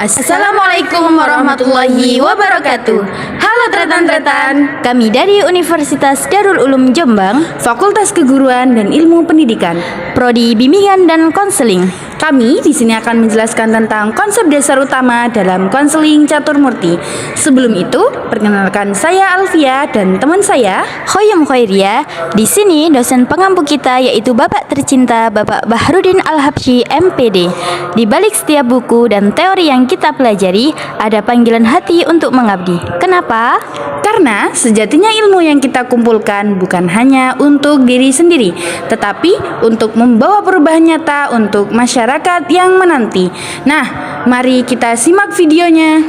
Assalamualaikum warahmatullahi wabarakatuh. Halo tretan-tretan, Kami dari Universitas Darul Ulum Jombang, Fakultas Keguruan dan Ilmu Pendidikan. Prodi Bimbingan dan Konseling. Kami di sini akan menjelaskan tentang konsep dasar utama dalam konseling catur murti. Sebelum itu, perkenalkan saya Alfia dan teman saya Khoyum Khairia. Di sini dosen pengampu kita yaitu Bapak tercinta Bapak Bahrudin Al-Habsyi MPD. Di balik setiap buku dan teori yang kita pelajari, ada panggilan hati untuk mengabdi. Kenapa? Karena sejatinya ilmu yang kita kumpulkan bukan hanya untuk diri sendiri, tetapi untuk membawa perubahan nyata untuk masyarakat yang menanti. Nah, mari kita simak videonya.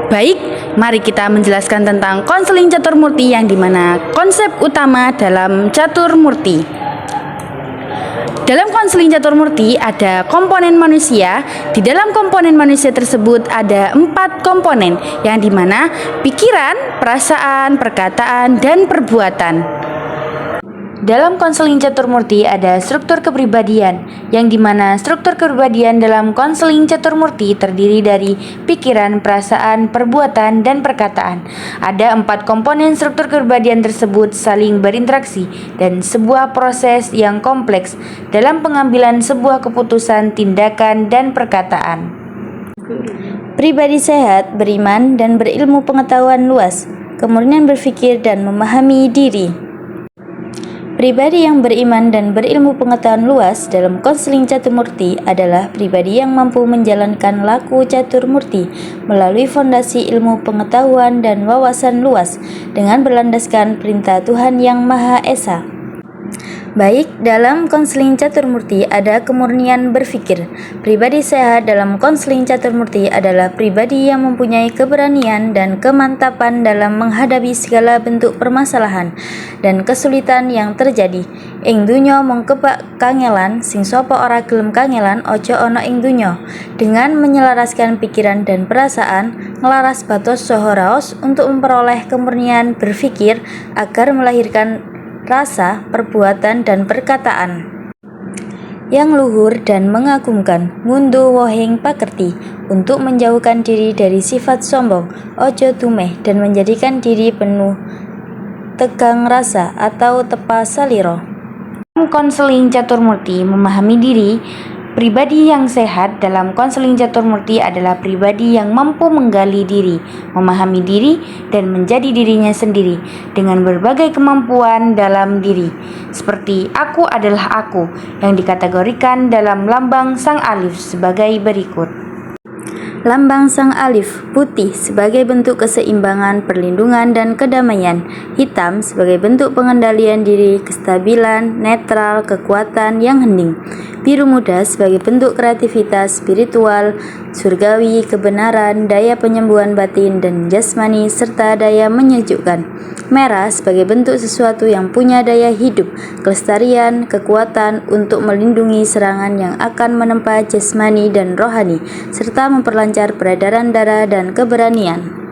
Baik, mari kita menjelaskan tentang konseling catur murti yang dimana konsep utama dalam catur murti. Dalam konseling catur murti ada komponen manusia. Di dalam komponen manusia tersebut ada 4 komponen yang dimana pikiran, perasaan, perkataan, dan perbuatan. Dalam konseling catur murti ada struktur kepribadian, yang dimana struktur kepribadian dalam konseling catur murti terdiri dari pikiran, perasaan, perbuatan, dan perkataan. Ada 4 komponen struktur kepribadian tersebut saling berinteraksi dan sebuah proses yang kompleks dalam pengambilan sebuah keputusan, tindakan, dan perkataan. Pribadi sehat, beriman, dan berilmu pengetahuan luas, kemurnian berpikir dan memahami diri. Pribadi yang beriman dan berilmu pengetahuan luas dalam konseling catur murti adalah pribadi yang mampu menjalankan laku catur murti melalui fondasi ilmu pengetahuan dan wawasan luas dengan berlandaskan perintah Tuhan Yang Maha Esa. Baik, dalam konseling catur murti ada kemurnian berpikir. Pribadi sehat dalam konseling catur murti adalah pribadi yang mempunyai keberanian dan kemantapan dalam menghadapi segala bentuk permasalahan dan kesulitan yang terjadi. Ing dunyo mung kebak kangelan, sing sapa ora gelem kangelan ojo ono ing dunyo. Dengan menyelaraskan pikiran dan perasaan, ngelaras batos saha raos untuk memperoleh kemurnian berpikir agar melahirkan rasa, perbuatan, dan perkataan yang luhur dan mengagumkan, ngunduh wohing pakerti, untuk menjauhkan diri dari sifat sombong, ojo tumeh, dan menjadikan diri penuh tegang rasa atau tepa saliro. Konseling catur murti memahami diri. Pribadi yang sehat dalam konseling catur murti adalah pribadi yang mampu menggali diri, memahami diri, dan menjadi dirinya sendiri dengan berbagai kemampuan dalam diri. Seperti aku adalah aku yang dikategorikan dalam lambang sang alif sebagai berikut. Lambang sang alif, putih sebagai bentuk keseimbangan, perlindungan, dan kedamaian. Hitam sebagai bentuk pengendalian diri, kestabilan, netral, kekuatan yang hening. Biru muda sebagai bentuk kreativitas, spiritual, surgawi, kebenaran, daya penyembuhan batin dan jasmani, serta daya menyejukkan. Merah sebagai bentuk sesuatu yang punya daya hidup, kelestarian, kekuatan untuk melindungi serangan yang akan menempa jasmani dan rohani, serta memperlancar peredaran darah dan keberanian.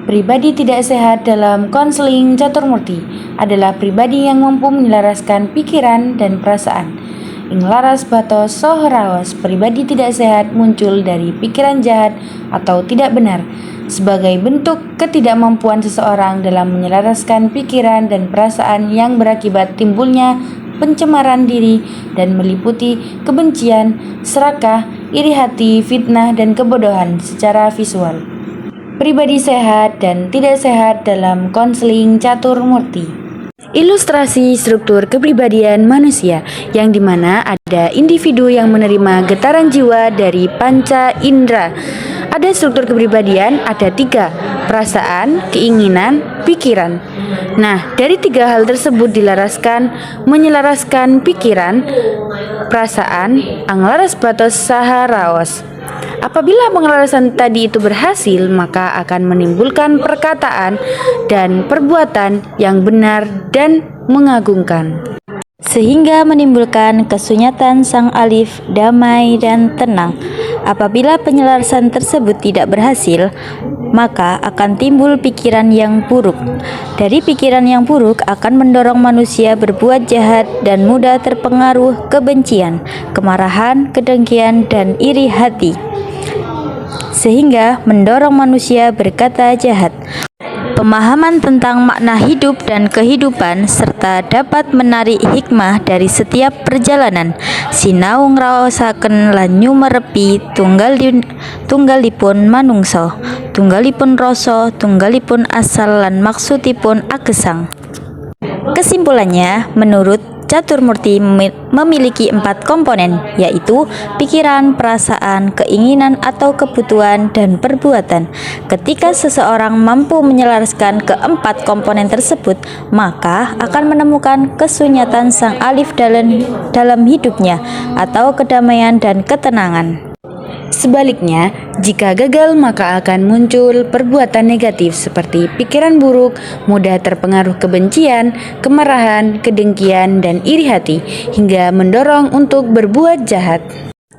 Pribadi tidak sehat dalam konseling catur murti adalah pribadi yang mampu menyelaraskan pikiran dan perasaan. Ing laras batos soho raos, pribadi tidak sehat muncul dari pikiran jahat atau tidak benar sebagai bentuk ketidakmampuan seseorang dalam menyelaraskan pikiran dan perasaan yang berakibat timbulnya pencemaran diri dan meliputi kebencian, serakah, iri hati, fitnah, dan kebodohan secara visual. Pribadi sehat dan tidak sehat dalam konseling catur murti. Ilustrasi struktur kepribadian manusia, yang dimana ada individu yang menerima getaran jiwa dari panca indera. Ada struktur kepribadian, ada 3, perasaan, keinginan, pikiran. Nah, dari 3 hal tersebut dilaraskan, menyelaraskan pikiran, perasaan, anglaras batos saha raos. Apabila pengelarasan tadi itu berhasil, maka akan menimbulkan perkataan dan perbuatan yang benar dan mengagumkan, sehingga menimbulkan kesunyatan sang alif, damai dan tenang. Apabila penyelarasan tersebut tidak berhasil, maka akan timbul pikiran yang buruk. Dari pikiran yang buruk akan mendorong manusia berbuat jahat dan mudah terpengaruh kebencian, kemarahan, kedengkian, dan iri hati. sehingga mendorong manusia berkata jahat. Pemahaman tentang makna hidup dan kehidupan serta dapat menarik hikmah dari setiap perjalanan. Sinau ngraosaken lan nyumerepi tunggalipun manungsa, tunggalipun rasa, tunggalipun asal lan maksudipun agesang. Kesimpulannya, menurut Caturmurti memiliki 4 komponen, yaitu pikiran, perasaan, keinginan atau kebutuhan, dan perbuatan. Ketika seseorang mampu menyelaraskan keempat komponen tersebut, maka akan menemukan kesunyatan sang alif dalam hidupnya atau kedamaian dan ketenangan. Sebaliknya, jika gagal maka akan muncul perbuatan negatif seperti pikiran buruk, mudah terpengaruh kebencian, kemarahan, kedengkian, dan iri hati, hingga mendorong untuk berbuat jahat.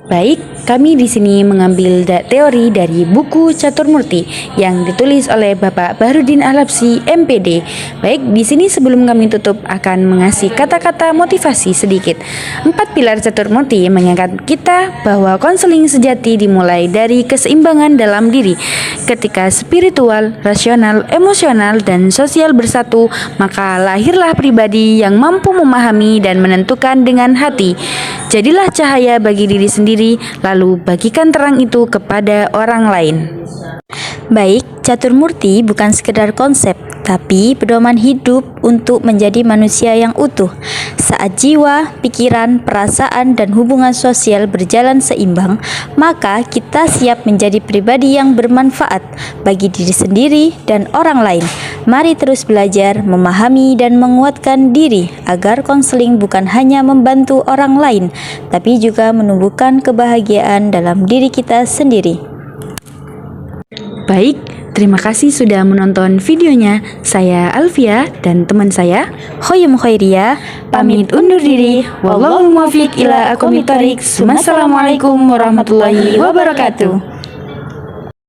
Baik, kami di sini mengambil teori dari buku Caturmurti yang ditulis oleh Bapak Bahrudin Ahlapsi, MPD. Baik, di sini sebelum kami tutup akan mengasih kata-kata motivasi sedikit. 4 pilar Caturmurti mengingatkan kita bahwa konseling sejati dimulai dari keseimbangan dalam diri. Ketika spiritual, rasional, emosional, dan sosial bersatu, maka lahirlah pribadi yang mampu memahami dan menentukan dengan hati. Jadilah cahaya bagi diri sendiri, lalu bagikan terang itu kepada orang lain. Baik, Caturmurti bukan sekedar konsep, tapi pedoman hidup untuk menjadi manusia yang utuh. Saat jiwa, pikiran, perasaan, dan hubungan sosial berjalan seimbang, maka kita siap menjadi pribadi yang bermanfaat bagi diri sendiri dan orang lain. Mari terus belajar, memahami, dan menguatkan diri agar konseling bukan hanya membantu orang lain, tapi juga menumbuhkan kebahagiaan dalam diri kita sendiri. Baik, terima kasih sudah menonton videonya. Saya Alfia dan teman saya Khoyum Khairia pamit undur diri. Wallahu muwaffiq ila aqwamit thoriq. Wassalamualaikum warahmatullahi wabarakatuh.